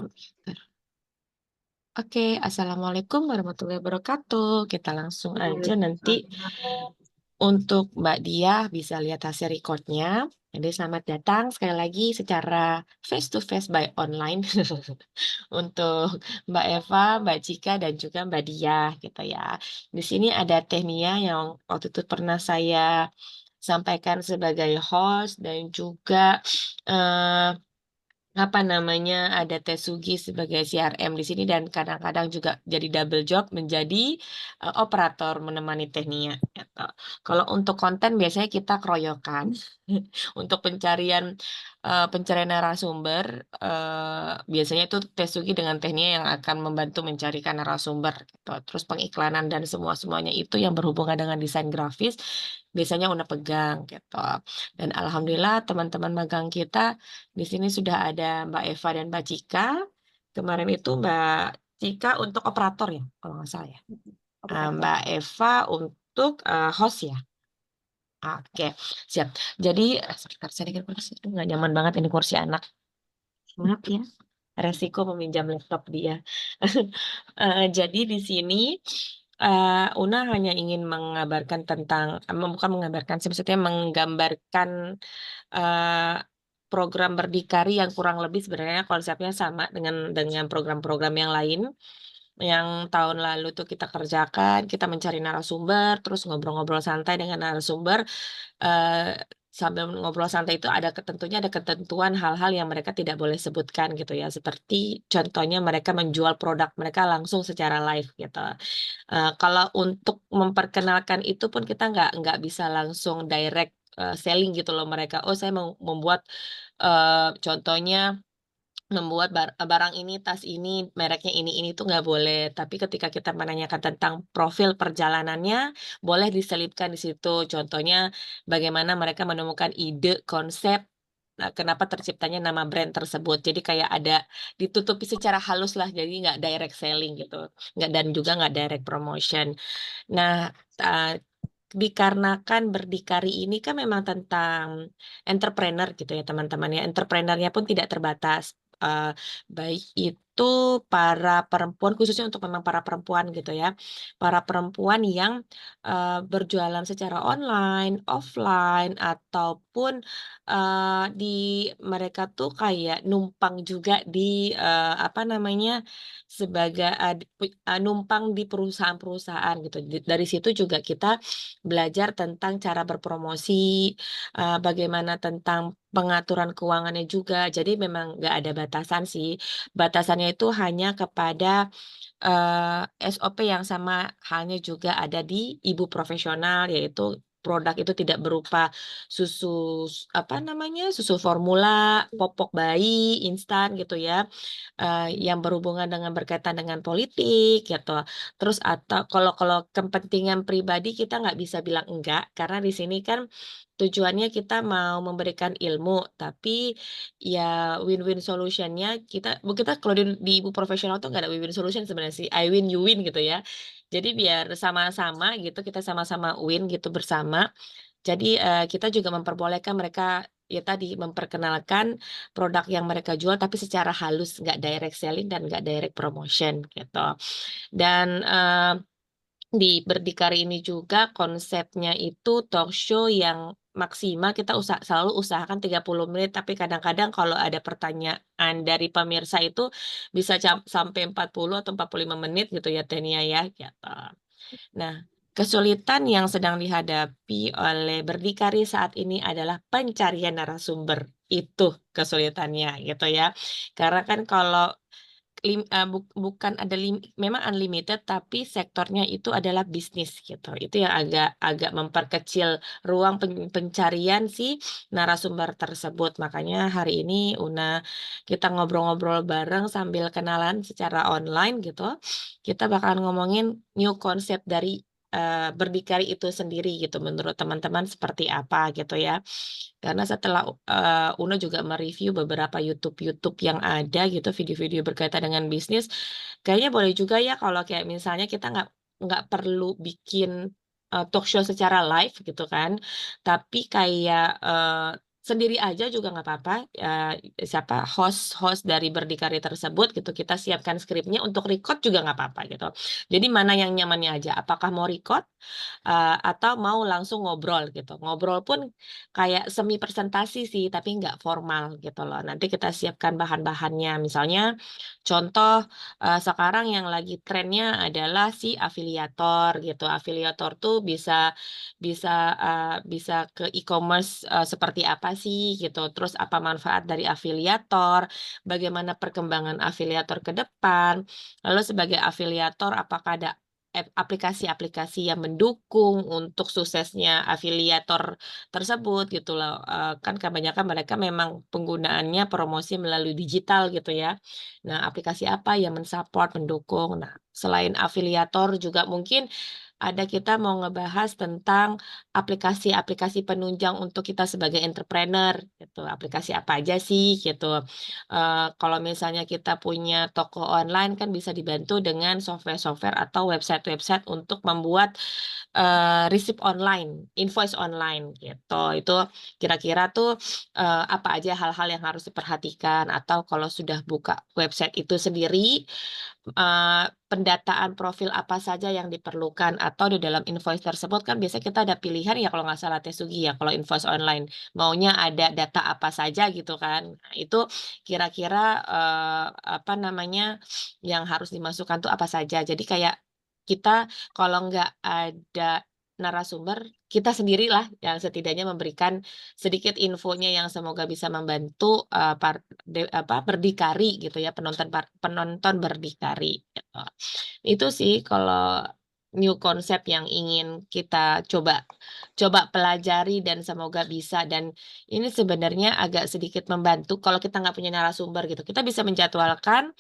Komputer. Oke, Assalamualaikum warahmatullahi wabarakatuh. Kita langsung aja nanti untuk Mbak Dia bisa lihat hasil recordnya. Jadi selamat datang sekali lagi secara face to face by online untuk Mbak Eva, Mbak Cika, dan juga Mbak Dia gitu ya. Di sini ada Tehnia yang waktu itu pernah saya sampaikan sebagai host dan juga eh, apa namanya, ada Tesugi sebagai CRM di sini dan kadang-kadang juga jadi double job menjadi operator menemani Tehnia gitu. Kalau untuk konten biasanya kita keroyokan. Untuk pencarian narasumber biasanya itu Tesugi dengan Tehnia yang akan membantu mencarikan narasumber gitu. Terus pengiklanan dan semuanya itu yang berhubungan dengan desain grafis biasanya Una pegang gitu. Dan alhamdulillah teman-teman magang kita di sini sudah ada Mbak Eva dan Mbak Cika. Kemarin itu Mbak Cika untuk operator ya, kalau nggak salah ya. Operator. Mbak Eva untuk host ya. Oke, siap. Jadi, sebentar saya dikit kursi. Aduh, nggak nyaman banget ini kursi anak. Maaf ya, resiko meminjam laptop dia. Jadi di sini Una hanya ingin mengabarkan tentang, bukan mengabarkan, sebetulnya menggambarkan eh, program berdikari yang kurang lebih sebenarnya konsepnya sama dengan program-program yang lain yang tahun lalu tuh kita kerjakan, kita mencari narasumber, terus ngobrol-ngobrol santai dengan narasumber. eh, Sambil ngobrol santai itu tentunya ada ketentuan hal-hal yang mereka tidak boleh sebutkan gitu ya. Seperti contohnya mereka menjual produk mereka langsung secara live gitu. Kalau untuk memperkenalkan itu pun kita nggak bisa langsung direct selling gitu loh mereka. Oh saya mau membuat contohnya membuat barang ini, tas ini, mereknya ini tuh nggak boleh. Tapi ketika kita menanyakan tentang profil perjalanannya, boleh diselipkan di situ. Contohnya bagaimana mereka menemukan ide, konsep, kenapa terciptanya nama brand tersebut. Jadi kayak ada ditutupi secara halus lah, jadi nggak direct selling gitu. Nggak, dan juga nggak direct promotion. Nah, uh, dikarenakan berdikari ini kan memang tentang entrepreneur gitu ya teman-teman ya. Entrepreneurnya pun tidak terbatas. Eh, Baik itu para perempuan, khususnya untuk memang para perempuan gitu ya. Para perempuan yang berjualan secara online, offline, ataupun di mereka tuh kayak numpang juga di apa namanya sebagai numpang di perusahaan-perusahaan gitu. Dari situ juga kita belajar tentang cara berpromosi, bagaimana tentang pengaturan keuangannya juga. Jadi memang nggak ada batasan sih. Batasannya itu hanya kepada SOP yang sama halnya juga ada di ibu profesional, yaitu produk itu tidak berupa susu apa namanya susu formula, popok bayi, instan gitu ya, yang berhubungan dengan berkaitan dengan politik gitu. Terus atau kalau kalau kepentingan pribadi kita nggak bisa bilang enggak karena di sini kan tujuannya kita mau memberikan ilmu, tapi ya win-win solutionnya kita kalau di ibu profesional tuh nggak ada win-win solution sebenarnya sih, I win you win gitu ya. Jadi biar sama-sama gitu kita sama-sama win gitu bersama. Jadi kita juga memperbolehkan mereka ya tadi memperkenalkan produk yang mereka jual tapi secara halus, nggak direct selling dan nggak direct promotion gitu. Dan di Berdikari ini juga konsepnya itu talk show yang maksimal kita selalu usahakan 30 menit tapi kadang-kadang kalau ada pertanyaan dari pemirsa itu bisa sampai 40 atau 45 menit gitu ya Tenia ya gitu. Nah, kesulitan yang sedang dihadapi oleh Berdikari saat ini adalah pencarian narasumber. Itu kesulitannya gitu ya. Karena kan kalau bukan ada memang unlimited tapi sektornya itu adalah bisnis gitu. Itu yang agak agak memperkecil ruang pencarian si narasumber tersebut. Makanya hari ini kita ngobrol-ngobrol bareng sambil kenalan secara online gitu. Kita bakalan ngomongin new konsep dari Berdikari itu sendiri gitu menurut teman-teman seperti apa gitu ya. Karena setelah Uno juga mereview beberapa YouTube yang ada gitu, video-video berkaitan dengan bisnis, kayaknya boleh juga ya kalau kayak misalnya kita nggak perlu bikin talk show secara live gitu kan, tapi kayak sendiri aja juga nggak apa-apa. Siapa host dari berdikari tersebut gitu, kita siapkan skripnya untuk record juga nggak apa-apa gitu. Jadi mana yang nyamannya aja, apakah mau record atau mau langsung ngobrol gitu. Ngobrol pun kayak semi presentasi sih, tapi nggak formal gitu loh. Nanti kita siapkan bahan-bahannya, misalnya contoh sekarang yang lagi trennya adalah si afiliator gitu. Afiliator tuh bisa bisa ke e-commerce seperti apa sih gitu. Terus apa manfaat dari afiliator, bagaimana perkembangan afiliator ke depan. Lalu sebagai afiliator apakah ada aplikasi-aplikasi yang mendukung untuk suksesnya afiliator tersebut gitu loh. Kan kebanyakan mereka memang penggunaannya promosi melalui digital gitu ya. Nah, aplikasi apa yang mensupport, mendukung. Nah, selain afiliator juga mungkin ada kita mau ngebahas tentang aplikasi-aplikasi penunjang untuk kita sebagai entrepreneur gitu. Aplikasi apa aja sih gitu. Kalau misalnya kita punya toko online kan bisa dibantu dengan software-software atau website-website untuk membuat resip online, invoice online gitu. Itu kira-kira tuh apa aja hal-hal yang harus diperhatikan atau kalau sudah buka website itu sendiri pendataan profil apa saja yang diperlukan atau di dalam invoice tersebut kan biasanya kita ada pilihan ya kalau nggak salah Tesugi ya kalau invoice online maunya ada data apa saja gitu kan. Nah, itu kira-kira apa namanya yang harus dimasukkan tuh apa saja. Jadi kayak kita kalau nggak ada narasumber kita sendirilah yang setidaknya memberikan sedikit infonya yang semoga bisa membantu berdikari gitu ya penonton berdikari gitu. Itu sih kalau new konsep yang ingin kita coba coba pelajari dan semoga bisa dan ini sebenarnya agak sedikit membantu kalau kita nggak punya narasumber gitu. Kita bisa menjadwalkan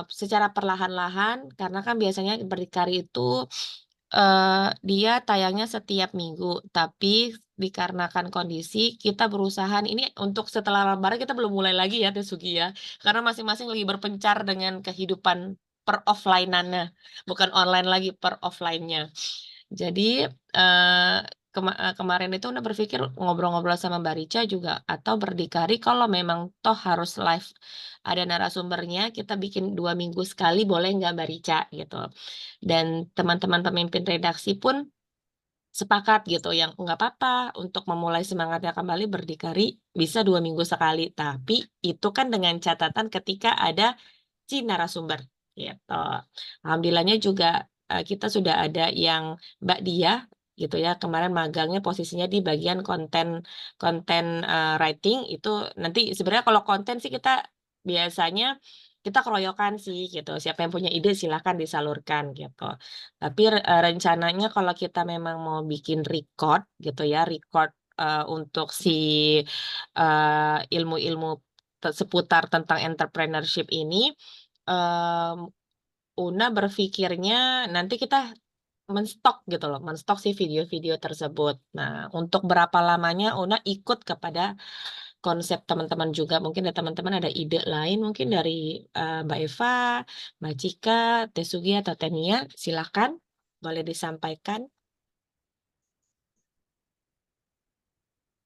secara perlahan-lahan karena kan biasanya berdikari itu dia tayangnya setiap minggu, tapi dikarenakan kondisi kita berusaha ini untuk setelah lebaran kita belum mulai lagi ya Tesugi ya. Karena masing-masing lagi berpencar dengan kehidupan per offline-annya, bukan online lagi per offline-nya. Jadi kemarin itu udah berpikir ngobrol-ngobrol sama Mbak Rica juga atau berdikari kalau memang toh harus live ada narasumbernya kita bikin 2 minggu sekali boleh nggak Mbak Rica gitu. Dan teman-teman pemimpin redaksi pun sepakat gitu yang nggak apa-apa untuk memulai semangatnya kembali berdikari bisa 2 minggu sekali. Tapi itu kan dengan catatan ketika ada si narasumber gitu. Alhamdulillahnya juga kita sudah ada yang Mbak Dia gitu ya kemarin magangnya posisinya di bagian konten konten writing itu nanti sebenarnya kalau konten sih kita biasanya kita keroyokan sih gitu siapa yang punya ide silahkan disalurkan gitu tapi rencananya kalau kita memang mau bikin record gitu ya record untuk si ilmu-ilmu seputar tentang entrepreneurship ini Mmm, Una berpikirnya nanti kita men-stok gitu loh, men-stok si video-video tersebut. Nah, untuk berapa lamanya Una ikut kepada konsep teman-teman juga. Mungkin ada teman-teman ada ide lain mungkin dari, Mbak Eva, Mbak Cika, Tesugi, atau Tenia, silakan boleh disampaikan.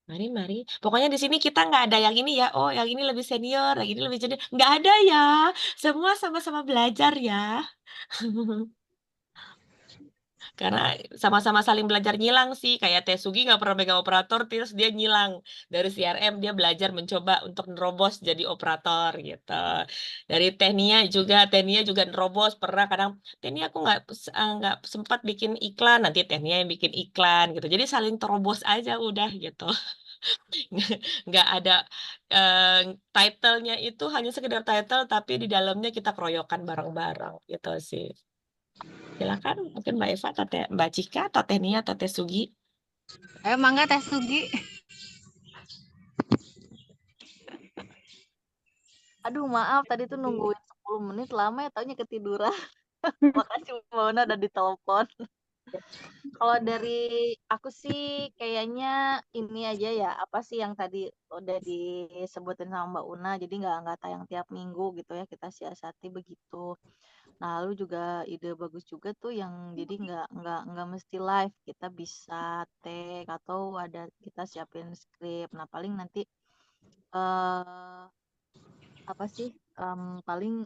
Mari mari. Pokoknya di sini kita nggak ada yang ini ya, oh yang ini lebih senior, yang ini lebih junior, nggak ada ya. Semua sama-sama belajar ya. Karena sama-sama saling belajar nyilang sih, kayak Tesugi nggak pernah megang operator, terus dia nyilang. Dari CRM dia belajar mencoba untuk nerobos jadi operator gitu. Dari Tenia juga nerobos, pernah kadang, Tenia aku nggak sempat bikin iklan, nanti Tenia yang bikin iklan gitu. Jadi saling terobos aja udah gitu. Nggak ada title-nya itu hanya sekedar title, tapi di dalamnya kita keroyokan bareng-bareng gitu sih. Silakan mungkin Mbak Eva atau Mbak Cika atau Tenia atau Tesugi. Ayo mangga Teh Sugi. Aduh maaf tadi tuh nungguin 10 menit lama ya taunya ketiduran. Makasih Mbak Una udah ditelepon. Kalau dari aku sih kayaknya ini aja ya, apa sih yang tadi udah disebutin sama Mbak Una, jadi nggak tayang tiap minggu gitu ya, kita siasati begitu. Nah, lalu juga ide bagus juga tuh yang jadi nggak mesti live, kita bisa tag atau ada kita siapin skrip. Nah, paling nanti eh apa sih paling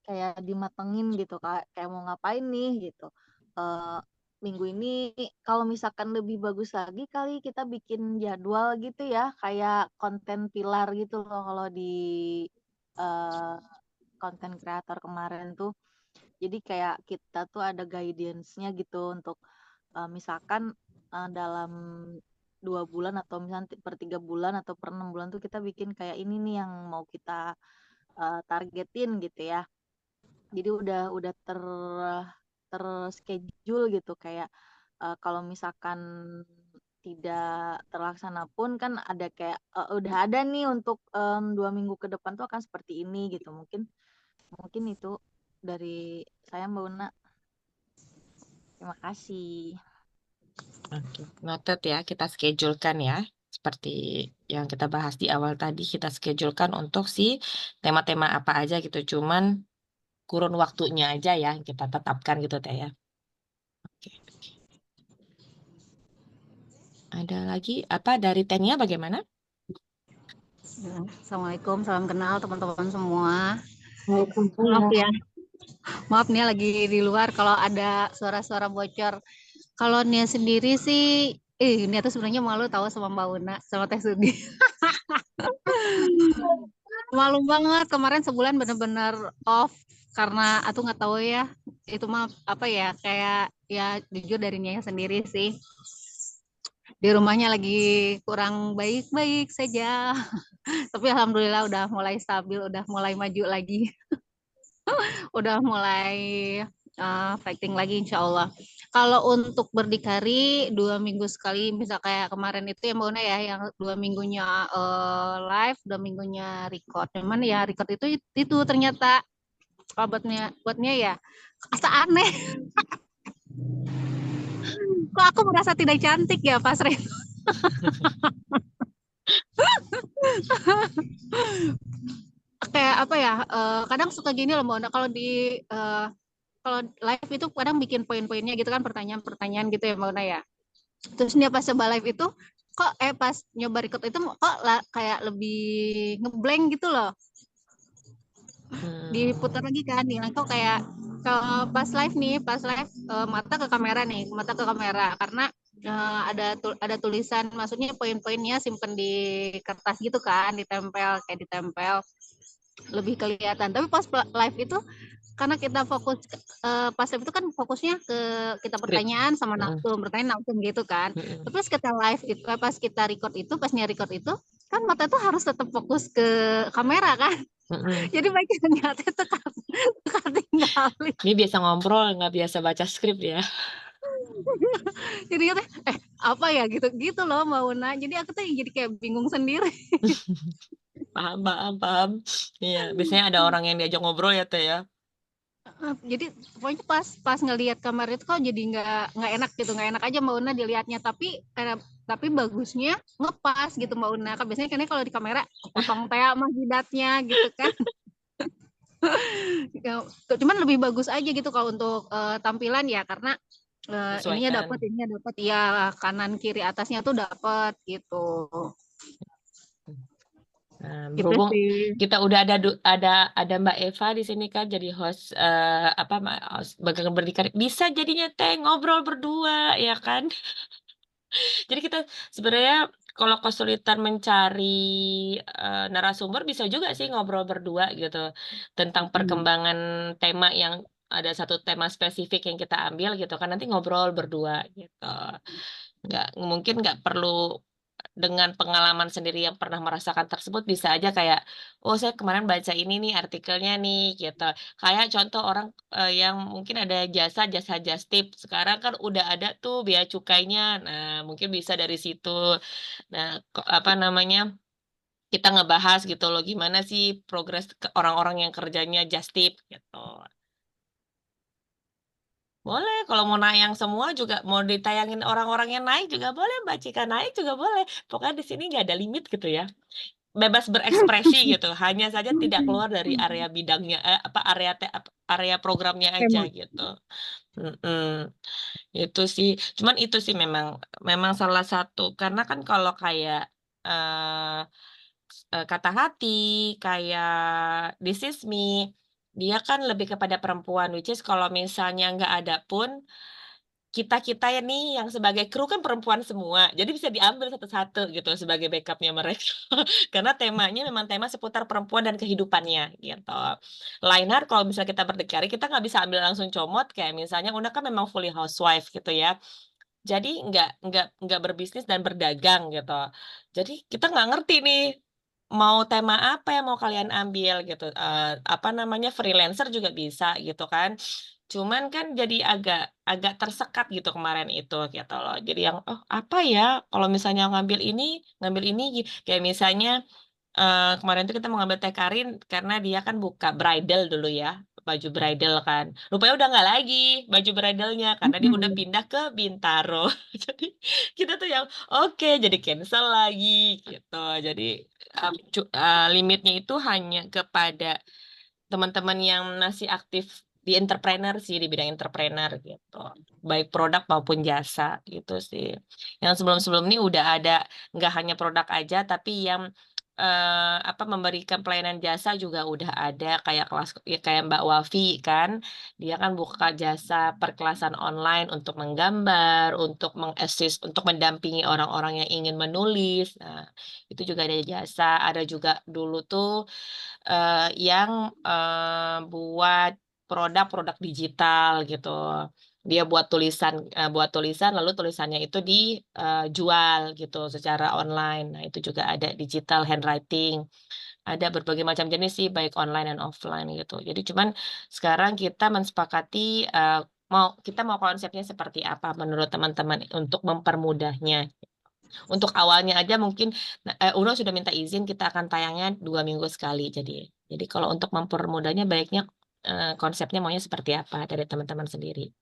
kayak dimatengin gitu Kak, kayak mau ngapain nih gitu. Eh minggu ini kalau misalkan lebih bagus lagi kali kita bikin jadwal gitu ya, kayak konten pilar gitu loh kalau di eh konten kreator kemarin tuh. Jadi kayak kita tuh ada guidance-nya gitu untuk misalkan dalam 2 bulan atau misalnya per 3 bulan atau per 6 bulan tuh kita bikin kayak ini nih yang mau kita targetin gitu ya. Jadi udah terschedule gitu kayak kalau misalkan tidak terlaksana pun kan ada kayak udah ada nih untuk 2 minggu ke depan tuh akan seperti ini gitu. Mungkin mungkin itu dari saya Mbak Una. Terima kasih. Oke, noted ya, kita schedulekan ya. Seperti yang kita bahas di awal tadi, kita schedulekan untuk si tema-tema apa aja gitu. Cuman kurun waktunya aja ya yang kita tetapkan gitu Teh ya. Oke. Ada lagi apa dari Tenia bagaimana? Assalamualaikum, salam kenal teman-teman semua. Maaf Waalaikumsalam. ya, maaf nih lagi di luar kalau ada suara-suara bocor. Kalau Nia sendiri sih, Nia tuh sebenarnya malu tahu sama Mbak Una, sama Teh Sudi. Malu banget, kemarin sebulan bener-bener off karena aku nggak tahu ya, itu mah apa ya, kayak ya jujur dari Nia sendiri sih. Di rumahnya lagi kurang baik-baik saja. Tapi alhamdulillah udah mulai stabil, udah mulai maju lagi. Udah mulai fighting lagi insya Allah. Kalau untuk berdikari 2 minggu sekali, misal kayak kemarin itu yang Mbak Una ya, yang 2 minggunya live, 2 minggunya record. Cuman ya record itu ternyata buatnya ya asa aneh. Kok aku merasa tidak cantik ya pas kayak apa ya? Kadang suka gini loh Mbak Una, kalau live itu kadang bikin poin-poinnya gitu kan, pertanyaan-pertanyaan gitu ya Mbak Una ya. Terus dia pas coba live itu kok pas nyoba record itu kok kayak lebih ngeblank gitu loh, diputar lagi kan nih kok kayak kalau pas live mata ke kamera nih, mata ke kamera karena ada tulisan, maksudnya poin-poinnya simpen di kertas gitu kan, ditempel lebih kelihatan. Tapi pas live itu karena kita fokus pas live itu kan fokusnya ke kita Script. pertanyaan sama pertanyaan nafsu gitu kan. Tapi pas kita live itu pas kita record itu, pasnya record itu kan mata tuh harus tetap fokus ke kamera kan. Jadi bacanya itu ketinggalan. Ini biasa ngobrol, nggak biasa baca skrip ya. Jadi katanya apa ya gitu loh Mbak Una. Jadi aku tuh jadi kayak bingung sendiri. Paham, paham, paham. Iya, biasanya ada orang yang diajak ngobrol ya Teh ya. Jadi pokoknya pas ngelihat kamar itu kok jadi nggak enak gitu, nggak enak aja Mbak Una dilihatnya, tapi bagusnya ngepas gitu Mbak Una kan, biasanya kan kalau di kamera potong teh sama jidatnya gitu kan. Cuman lebih bagus aja gitu kalau untuk tampilan ya, karena ininya Sesuaikan. dapat ya, kanan kiri atasnya tuh dapat gitu. Nah, Gitu berhubung sih. kita udah ada Mbak Eva di sini kan jadi host apa host Bagang Berdikari, bisa jadinya Teh ngobrol berdua ya kan. Jadi kita sebenarnya kalau kesulitan mencari narasumber bisa juga sih ngobrol berdua gitu tentang perkembangan tema yang ada satu tema spesifik yang kita ambil gitu kan, nanti ngobrol berdua gitu. Nggak mungkin nggak perlu dengan pengalaman sendiri yang pernah merasakan tersebut, bisa aja kayak oh saya kemarin baca ini nih artikelnya nih gitu, kayak contoh orang yang mungkin ada jasa just tip sekarang kan udah ada tuh bea cukainya, nah mungkin bisa dari situ. Nah apa namanya, kita ngebahas gitu loh gimana sih progres orang-orang yang kerjanya just tip gitu. Boleh, kalau mau nayang semua juga, mau ditayangin orang-orang yang naik juga boleh, Mbak Cika naik juga boleh. Pokoknya di sini nggak ada limit gitu ya. Bebas berekspresi gitu, hanya saja tidak keluar dari area bidangnya, area programnya aja Tema. gitu. Mm-mm. Itu sih, cuman itu sih memang memang salah satu karena kan kalau kayak kata hati, kayak This Is Me, dia kan lebih kepada perempuan, which is kalau misalnya nggak ada pun kita-kita ini yang sebagai kru kan perempuan semua, jadi bisa diambil satu-satu gitu sebagai backupnya mereka. Karena temanya memang tema seputar perempuan dan kehidupannya gitu. Lain hal kalau misalnya kita berdikari, kita nggak bisa ambil langsung comot kayak misalnya Una kan memang fully housewife gitu ya. Jadi nggak berbisnis dan berdagang gitu. Jadi kita nggak ngerti nih mau tema apa yang mau kalian ambil gitu. Apa namanya freelancer juga bisa gitu kan. Cuman kan jadi agak agak tersekat gitu kemarin itu gitu loh. Jadi yang oh apa ya kalau misalnya ngambil ini kayak misalnya kemarin itu kita mau ngambil Teh Karin karena dia kan buka bridal dulu ya, baju bridal kan. Rupanya udah nggak lagi baju bridalnya karena dia udah pindah ke Bintaro. Jadi kita tuh yang oke jadi cancel lagi gitu. Jadi limitnya itu hanya kepada teman-teman yang masih aktif di entrepreneur sih di bidang entrepreneur gitu. Baik produk maupun jasa gitu sih. Yang sebelum-sebelum ini udah ada nggak hanya produk aja tapi yang memberikan pelayanan jasa juga udah ada kayak kelas ya kayak Mbak Wafi kan dia kan buka jasa perkelasan online untuk menggambar untuk mengassist untuk mendampingi orang-orang yang ingin menulis nah itu juga ada jasa ada juga dulu tuh yang buat produk-produk digital gitu. Dia buat tulisan lalu tulisannya itu dijual gitu secara online. Nah, itu juga ada digital handwriting. Ada berbagai macam jenis sih baik online dan offline gitu. Jadi cuman sekarang kita mensepakati kita mau konsepnya seperti apa menurut teman-teman untuk mempermudahnya. Untuk awalnya aja mungkin Uno sudah minta izin kita akan tayangnya 2 minggu sekali. Jadi kalau untuk mempermudahnya baiknya konsepnya maunya seperti apa dari teman-teman sendiri.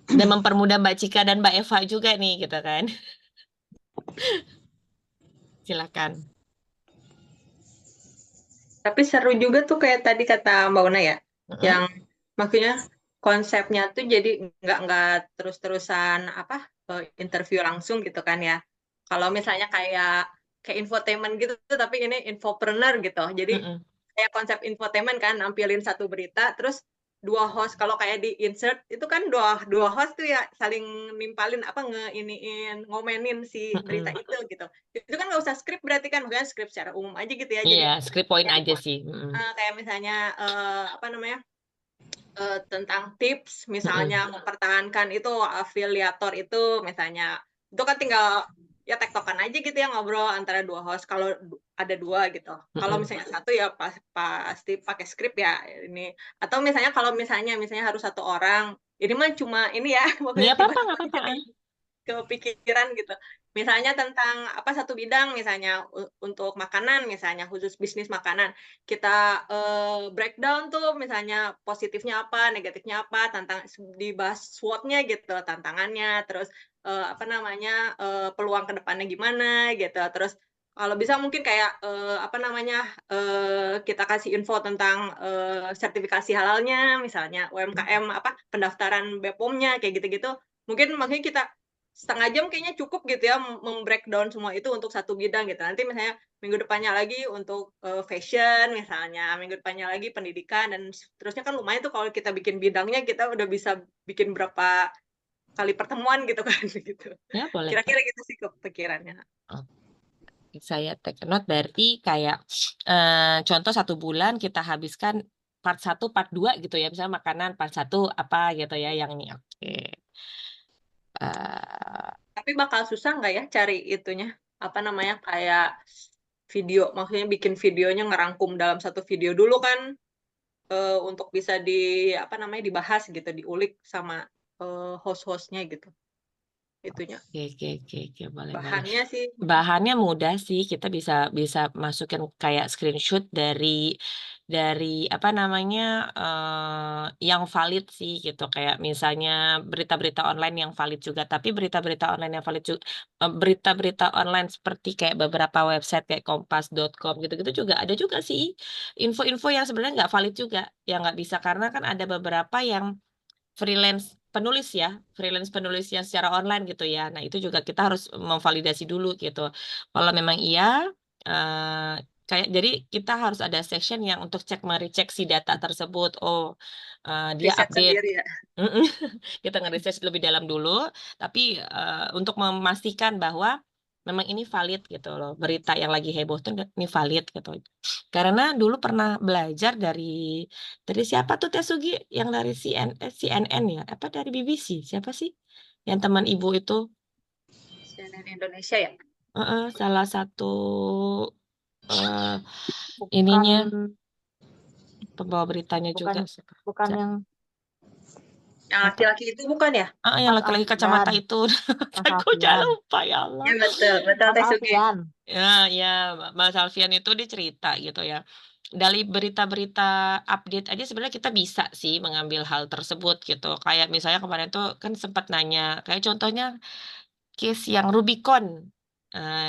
Dan mempermudah Mbak Cika dan Mbak Eva juga nih gitu kan. Silakan. Tapi seru juga tuh kayak tadi kata Mbak Una ya, Mm-mm. yang maksudnya konsepnya tuh jadi nggak terus-terusan interview langsung gitu kan ya. Kalau misalnya kayak infotainment gitu, tapi ini infopreneur gitu. Jadi Mm-mm. kayak konsep infotainment kan, nampilin satu berita, terus dua host. Kalau kayak di insert itu kan dua host tuh ya saling nimpalin ngomenin si berita Mm-mm. itu gitu. Itu kan nggak usah skrip berarti kan, bukan skrip secara umum aja gitu ya. Jadi Iya, script point aja sih. Mm-mm. kayak misalnya apa namanya tentang tips misalnya Mm-mm. mempertahankan itu afiliator itu misalnya itu kan tinggal ya tektokan aja gitu ya ngobrol antara dua host kalau ada dua gitu. Kalau Mm-mm. misalnya satu ya pasti pakai skrip ya ini. Atau misalnya harus satu orang. Ini mah cuma ini ya pokoknya Nggak apa-apa, nggak tiba-tiba apa-apa. jadi kepikiran gitu. Misalnya tentang satu bidang misalnya untuk makanan misalnya khusus bisnis makanan. Kita breakdown tuh misalnya positifnya apa, negatifnya apa, dibahas SWOT-nya gitu, tantangannya, terus peluang ke depannya gimana gitu. Terus kalau bisa mungkin kayak kita kasih info tentang sertifikasi halalnya misalnya UMKM pendaftaran BPOM-nya kayak gitu-gitu. Mungkin makanya kita setengah jam kayaknya cukup gitu ya membreakdown semua itu untuk satu bidang gitu. Nanti misalnya minggu depannya lagi untuk fashion misalnya, minggu depannya lagi pendidikan dan terusnya kan lumayan tuh kalau kita bikin bidangnya kita udah bisa bikin berapa kali pertemuan gitu kan gitu. Ya, boleh, Kak. Kira-kira gitu sih kepikirannya. Saya take note berarti kayak contoh 1 bulan kita habiskan part 1, part 2 gitu ya. Misalnya makanan part 1 apa gitu ya yang ini. Oke. Eh, Tapi bakal susah nggak ya cari itunya kayak video, maksudnya bikin videonya ngerangkum dalam satu video dulu kan untuk bisa dibahas gitu, diulik sama host-hostnya gitu. itunya. Oke, boleh. Bahannya sih. Bahannya mudah sih, kita bisa bisa masukin kayak screenshot dari apa namanya yang valid sih gitu, kayak misalnya berita-berita online yang valid juga. Tapi berita-berita online yang valid juga, berita-berita online seperti kayak beberapa website kayak kompas.com gitu-gitu juga ada juga sih info-info yang sebenarnya nggak valid juga, yang nggak bisa karena kan ada beberapa yang freelance penulis yang secara online gitu ya. Nah, itu juga kita harus memvalidasi dulu gitu. Kalau memang iya, kayak jadi kita harus ada section yang untuk merecek si data tersebut. Oh, dia Riset update. sendiri ya. Kita ngeresearch lebih dalam dulu, tapi untuk memastikan bahwa memang ini valid gitu loh. Berita yang lagi heboh tuh ini valid gitu. Karena dulu pernah belajar dari siapa tuh Tesugi yang dari CNN ya, apa dari BBC? Siapa sih? Yang teman ibu itu CNN Indonesia ya. salah satu eh, Bukan ininya pembawa beritanya bukan juga. bukan yang Yang laki-laki itu bukan ya? Yang Mas laki-laki Alfian, kacamata itu. Mas Aku udah Alfian, lupa ya Allah. Ya betul, betul Mas Tesugi. Alfian. Ya, Mas Alfian itu dia cerita gitu ya. Dari berita-berita update aja sebenarnya kita bisa sih mengambil hal tersebut gitu. Kayak misalnya kemarin tuh kan sempat nanya, kayak contohnya case yang Rubicon.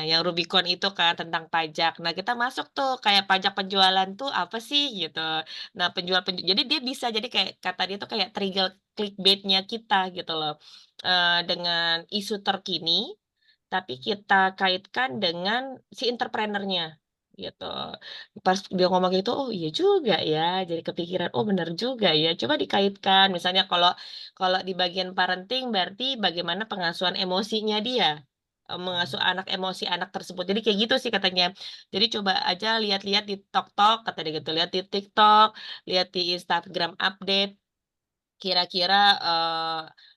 Yang Rubicon itu kan tentang pajak. Nah, kita masuk tuh kayak pajak penjualan tuh apa sih gitu. Nah, jadi dia bisa jadi kayak kata dia tuh kayak trigger clickbait-nya kita gitu loh. Dengan isu terkini tapi kita kaitkan dengan si entrepreneurnya gitu. Pas dia ngomong gitu, oh iya juga ya. Jadi kepikiran, oh benar juga ya. Coba dikaitkan. Misalnya kalau kalau di bagian parenting berarti bagaimana pengasuhan emosinya dia. Mengasuh anak emosi anak tersebut. Jadi kayak gitu sih katanya. Jadi coba aja lihat-lihat di TikTok, kata dia gitu. Lihat di TikTok, lihat di Instagram update kira-kira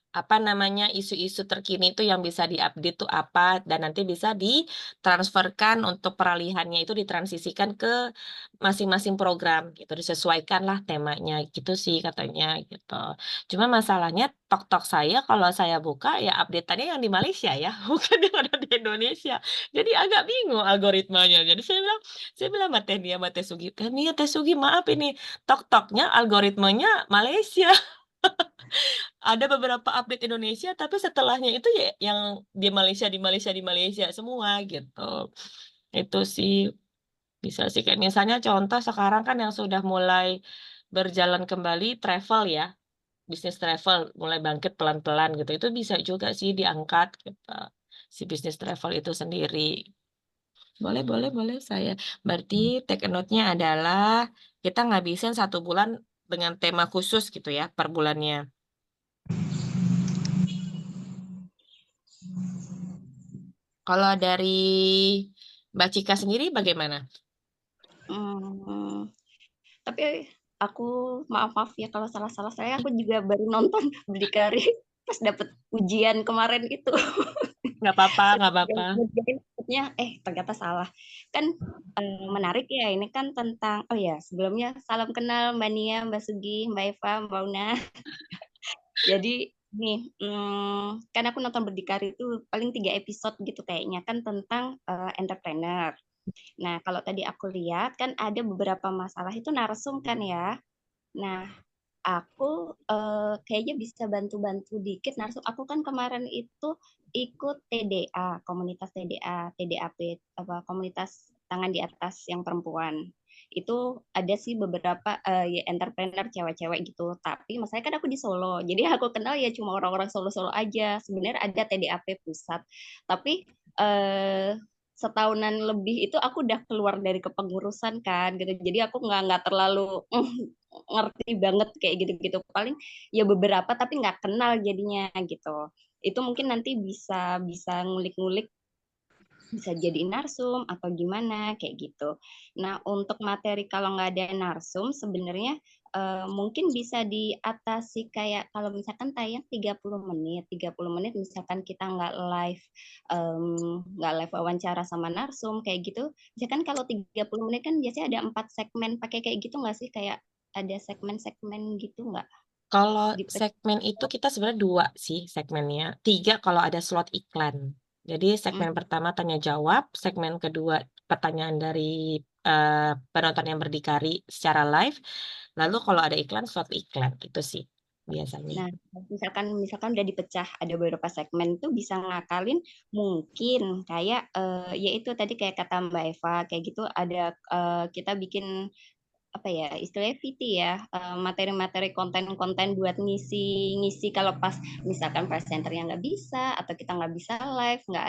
apa namanya isu-isu terkini itu yang bisa diupdate tuh apa dan nanti bisa ditransferkan untuk peralihannya itu ditransisikan ke masing-masing program gitu disesuaikan lah temanya gitu sih katanya gitu. Cuma masalahnya tok saya kalau saya buka ya update-annya yang di Malaysia ya bukan yang ada di Indonesia. Jadi agak bingung algoritmanya. Jadi saya bilang sama Tesugi, "Nih Tesugi maaf ini tok-toknya algoritmanya Malaysia." Ada beberapa update Indonesia, tapi setelahnya itu ya yang di Malaysia semua gitu. Itu sih bisa sih kayak misalnya contoh sekarang kan yang sudah mulai berjalan kembali travel ya, bisnis travel mulai bangkit pelan-pelan gitu. Itu bisa juga sih diangkat gitu. Si bisnis travel itu sendiri. Boleh saya. Berarti take a note-nya adalah kita ngabisin 1 bulan dengan tema khusus gitu ya per bulannya. Kalau dari Mbak Cika sendiri bagaimana? Hmm, tapi aku maaf ya kalau salah-salah saya. Aku juga baru nonton Berdikari pas dapet ujian kemarin itu. Nggak apa-apa, nggak apa-apa. Maksudnya, ternyata salah. Kan menarik ya, ini kan tentang, oh ya sebelumnya salam kenal Mbak Nia, Mbak Sugi, Mbak Eva, Mbak Una. Jadi nih, kan aku nonton Berdikari itu paling 3 episode gitu kayaknya kan tentang entrepreneur. Nah, kalau tadi aku lihat kan ada beberapa masalah itu narsum kan ya. Nah, aku kayaknya bisa bantu-bantu dikit narsum. Aku kan kemarin itu ikut TDA, komunitas TDA, TDAP, apa komunitas tangan di atas yang perempuan. Itu ada sih beberapa ya, entrepreneur cewek-cewek gitu. Tapi masalahnya kan aku di Solo. Jadi aku kenal ya cuma orang-orang Solo-Solo aja. Sebenarnya ada TDAP pusat. Tapi setahunan lebih itu aku udah keluar dari kepengurusan kan gitu. Jadi aku nggak terlalu ngerti banget kayak gitu-gitu. Paling ya beberapa tapi nggak kenal jadinya gitu. Itu mungkin nanti bisa bisa ngulik-ngulik bisa jadi narsum atau gimana kayak gitu. Nah, untuk materi kalau nggak ada narsum sebenarnya mungkin bisa diatasi kayak kalau misalkan tayang 30 menit misalkan kita nggak live wawancara sama narsum kayak gitu. Misalkan kalau 30 menit kan biasanya ada 4 segmen pakai kayak gitu nggak sih kayak ada segmen-segmen gitu nggak? Kalau di segmen itu kita sebenarnya 2 sih segmennya. 3 kalau ada slot iklan. Jadi segmen pertama tanya jawab, segmen kedua pertanyaan dari penonton yang berdikari secara live. Lalu kalau ada iklan, slot iklan itu sih biasanya. Nah, misalkan udah dipecah ada beberapa segmen tuh bisa ngakalin mungkin kayak yaitu tadi kayak kata Mbak Eva kayak gitu ada kita bikin apa ya istilahnya VT ya materi-materi konten-konten buat ngisi kalau pas misalkan presenternya nggak bisa atau kita nggak bisa live nggak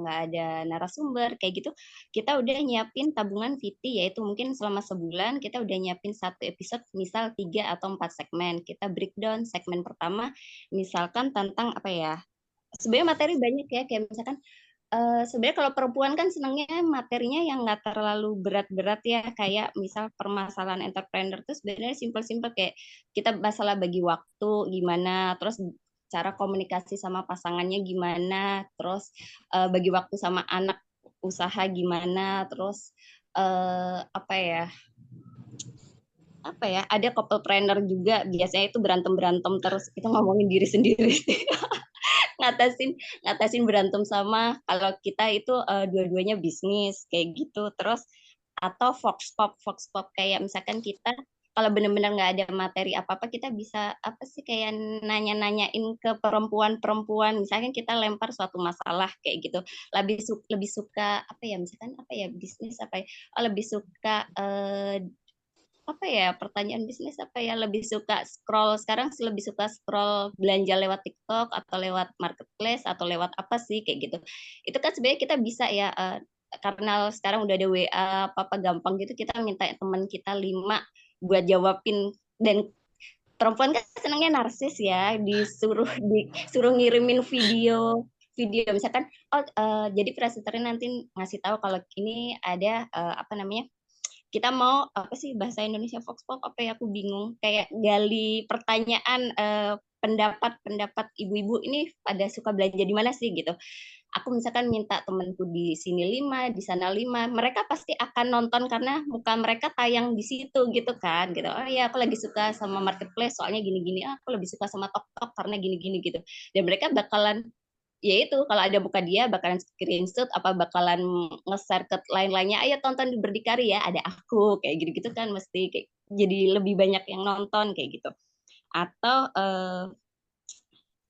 ada narasumber kayak gitu kita udah nyiapin tabungan VT yaitu mungkin selama sebulan kita udah nyiapin satu episode misal 3 atau 4 segmen kita breakdown segmen pertama misalkan tentang apa ya sebenarnya materi banyak ya kayak misalkan sebenarnya kalau perempuan kan senangnya materinya yang nggak terlalu berat-berat ya kayak misal permasalahan entrepreneur tuh sebenarnya simpel-simpel kayak kita masalah bagi waktu gimana terus cara komunikasi sama pasangannya gimana terus bagi waktu sama anak usaha gimana terus apa ya ada couple planner juga biasanya itu berantem terus itu ngomongin diri sendiri ngatasin berantem sama kalau kita itu dua-duanya bisnis kayak gitu terus atau vox pop kayak misalkan kita kalau benar-benar nggak ada materi apa-apa kita bisa apa sih kayak nanya-nanyain ke perempuan-perempuan misalkan kita lempar suatu masalah kayak gitu lebih suka apa ya misalkan apa ya bisnis apa ya lebih suka apa ya pertanyaan bisnis apa ya lebih suka scroll sekarang sih lebih suka scroll belanja lewat TikTok atau lewat marketplace atau lewat apa sih kayak gitu itu kan sebenarnya kita bisa ya karena sekarang udah ada WA apa gampang gitu kita minta teman kita 5 buat jawabin dan perempuan kan senangnya narsis ya disuruh ngirimin video misalkan jadi presenternya nanti ngasih tahu kalau ini ada apa namanya kita mau apa sih bahasa Indonesia Vox Pop apa ya aku bingung kayak gali pertanyaan pendapat ibu-ibu ini pada suka belanja di mana sih gitu aku misalkan minta temanku di sini 5 di sana 5 mereka pasti akan nonton karena muka mereka tayang di situ gitu kan gitu oh ya aku lagi suka sama marketplace soalnya gini-gini aku lebih suka sama TokTok karena gini-gini gitu dan mereka bakalan ya itu kalau ada muka dia bakalan screenshot apa bakalan nge-share ke lain-lainnya ayo tonton di Berdikari ya ada aku kayak gitu-gitu kan mesti kayak jadi lebih banyak yang nonton kayak gitu atau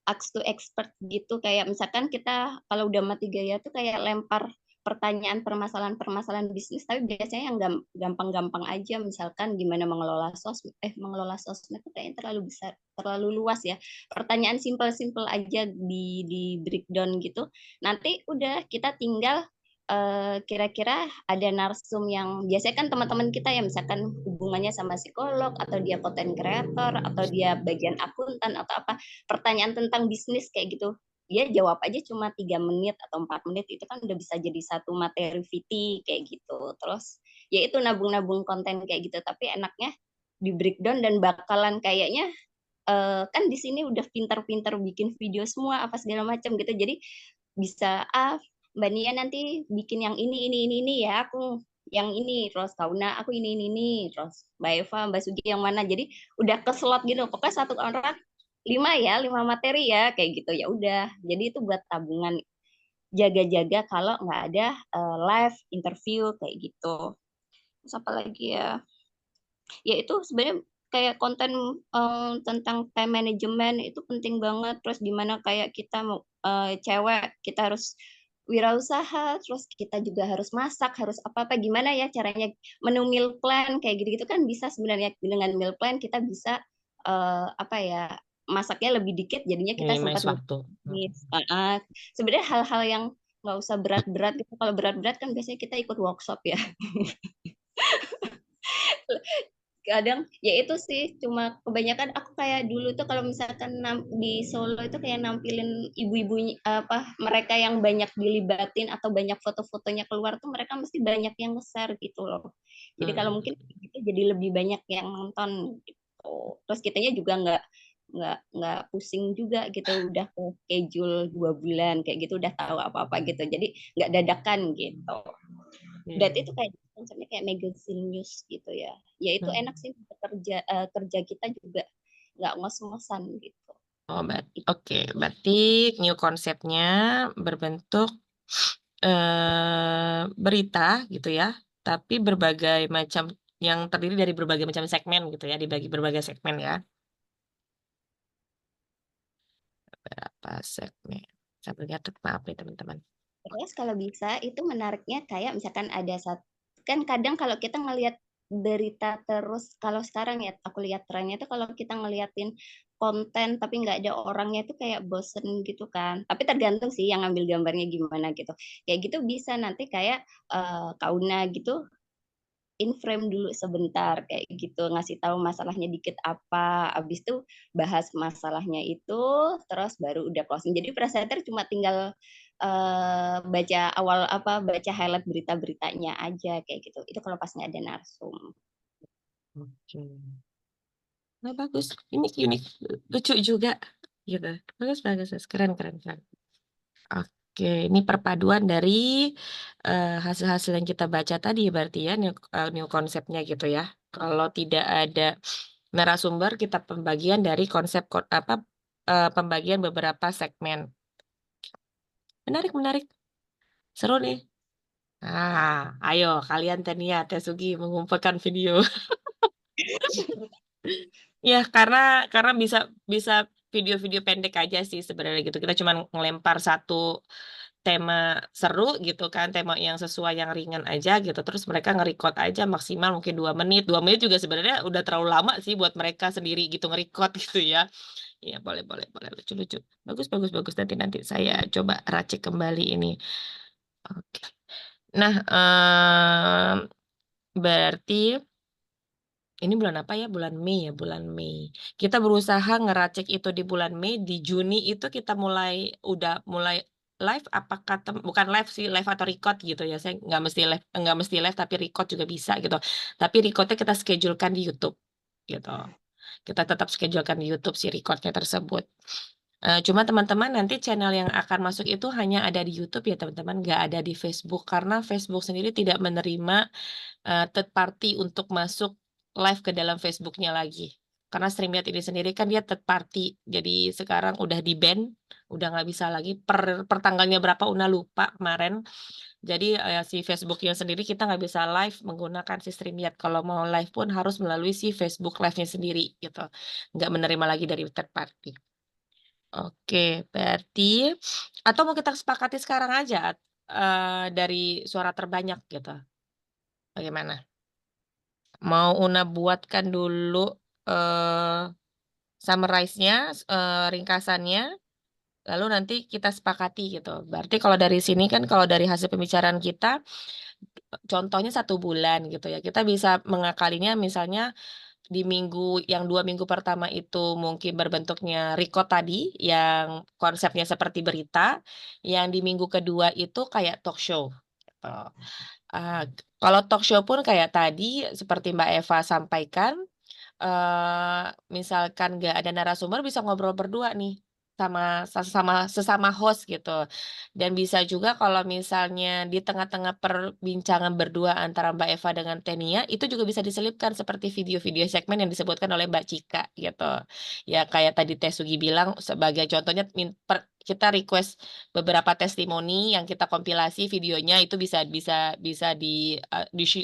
ask to expert gitu kayak misalkan kita kalau udah mati gaya tuh kayak lempar pertanyaan permasalahan bisnis tapi biasanya yang gampang-gampang aja misalkan gimana mengelola sosmed itu kayaknya terlalu besar terlalu luas ya pertanyaan simple-simple aja di breakdown gitu nanti udah kita tinggal kira-kira ada narsum yang biasanya kan teman-teman kita ya misalkan hubungannya sama psikolog atau dia content creator atau dia bagian akuntan atau apa pertanyaan tentang bisnis kayak gitu dia jawab aja cuma 3 menit atau 4 menit itu kan udah bisa jadi satu materi VT kayak gitu terus ya itu nabung-nabung konten kayak gitu tapi enaknya di breakdown dan bakalan kayaknya kan di sini udah pintar-pintar bikin video semua apa segala macam gitu jadi bisa Mbak Nia nanti bikin yang ini ya aku yang ini terus Kauna aku ini terus Mbak Eva Mbak Sugi yang mana jadi udah ke slot gitu pokoknya satu orang 5 materi ya kayak gitu ya udah jadi itu buat tabungan jaga-jaga kalau nggak ada live interview kayak gitu terus apa lagi ya itu sebenarnya kayak konten tentang time management itu penting banget terus gimana kayak kita cewek kita harus wirausaha terus kita juga harus masak harus apa-apa gimana ya caranya menu meal plan kayak gitu-gitu kan bisa sebenarnya dengan meal plan kita bisa apa ya masaknya lebih dikit jadinya kita Minimize sempat waktu. sebenarnya hal-hal yang nggak usah berat-berat gitu kalau berat-berat kan biasanya kita ikut workshop ya kadang ya itu sih cuma kebanyakan aku kayak dulu tuh kalau misalkan di Solo itu kayak nampilin ibu-ibu apa mereka yang banyak dilibatin atau banyak foto-fotonya keluar tuh mereka mesti banyak yang nge-share gitu loh jadi kalau mungkin itu jadi lebih banyak yang nonton gitu terus kitanya juga nggak pusing juga gitu udah ke schedule 2 bulan kayak gitu udah tahu apa-apa gitu jadi nggak dadakan gitu berarti itu kayak konsepnya kayak magazine news gitu ya. Ya itu enak sih kerja kita juga nggak ngos-ngosan gitu. Oh, oke. Berarti new konsepnya berbentuk berita gitu ya, tapi berbagai macam yang terdiri dari berbagai macam segmen gitu ya, dibagi berbagai segmen ya. Berapa segmen? Sambil nyatet, maaf nih teman-teman. Terus kalau bisa itu menariknya kayak misalkan ada satu, kan kadang kalau kita ngelihat berita terus, kalau sekarang ya aku lihat trennya itu kalau kita ngeliatin konten tapi nggak ada orangnya itu kayak bosen gitu kan. Tapi tergantung sih yang ngambil gambarnya gimana gitu. Kayak gitu bisa nanti kayak Kauna gitu in frame dulu sebentar kayak gitu, ngasih tahu masalahnya dikit apa, habis itu bahas masalahnya itu, terus baru udah closing. Jadi presenter cuma tinggal baca awal apa, baca highlight berita-beritanya aja kayak gitu. Itu kalau pas nggak ada narsum. Oke. Nah, bagus. Ini unik, lucu juga gitu. Bagus, bagus, bagus. Keren, keren, keren. Oke, ini perpaduan dari hasil-hasil yang kita baca tadi berarti ya, new konsepnya gitu ya. Kalau tidak ada narasumber, kita pembagian dari konsep apa pembagian beberapa segmen. Menarik, menarik. Seru nih. Ayo kalian Tania, Tesugi mengumpulkan video. Ya, karena bisa bisa video-video pendek aja sih sebenarnya gitu. Kita cuma ngelempar satu tema seru gitu kan, tema yang sesuai yang ringan aja gitu. Terus mereka nge-record aja maksimal mungkin 2 menit. 2 menit juga sebenarnya udah terlalu lama sih buat mereka sendiri gitu nge-record gitu ya. Ya, boleh, boleh, boleh. Lucu-lucu. Bagus, bagus, bagus. Nanti saya coba racik kembali ini. Oke. Nah, berarti ini bulan apa ya? Bulan Mei ya, bulan Mei. Kita berusaha ngeracik itu di bulan Mei, di Juni itu kita udah mulai live, apakah bukan live sih, live atau record gitu ya. Saya nggak mesti live tapi record juga bisa gitu. Tapi recordnya kita schedulekan di YouTube gitu. Kita tetap schedulekan di YouTube si recordnya tersebut. Cuma teman-teman nanti channel yang akan masuk itu hanya ada di YouTube ya teman-teman, nggak ada di Facebook karena Facebook sendiri tidak menerima third party untuk masuk live ke dalam Facebooknya lagi. Karena StreamYard ini sendiri kan dia third party, jadi sekarang udah di-ban, udah nggak bisa lagi. Per tanggalnya berapa, Una lupa kemarin. Jadi si Facebooknya sendiri kita nggak bisa live menggunakan si StreamYard. Kalau mau live pun harus melalui si Facebook live-nya sendiri gitu. Nggak menerima lagi dari third party. Oke, berarti atau mau kita sepakati sekarang aja dari suara terbanyak gitu. Bagaimana? Mau Una buatkan dulu summarize-nya, ringkasannya, lalu nanti kita sepakati gitu. Berarti kalau dari sini kan, kalau dari hasil pembicaraan kita, contohnya 1 bulan gitu ya. Kita bisa mengakalinya misalnya di yang 2 minggu pertama itu mungkin berbentuknya record tadi, yang konsepnya seperti berita, yang di minggu kedua itu kayak talk show. Gitu. Kalau talk show pun kayak tadi, seperti Mbak Eva sampaikan, misalkan nggak ada narasumber bisa ngobrol berdua nih sesama host gitu. Dan bisa juga kalau misalnya di tengah-tengah perbincangan berdua antara Mbak Eva dengan Tenia itu juga bisa diselipkan seperti video-video segmen yang disebutkan oleh Mbak Cika gitu. Ya kayak tadi Teh Sugi bilang sebagai contohnya kita request beberapa testimoni yang kita kompilasi videonya itu bisa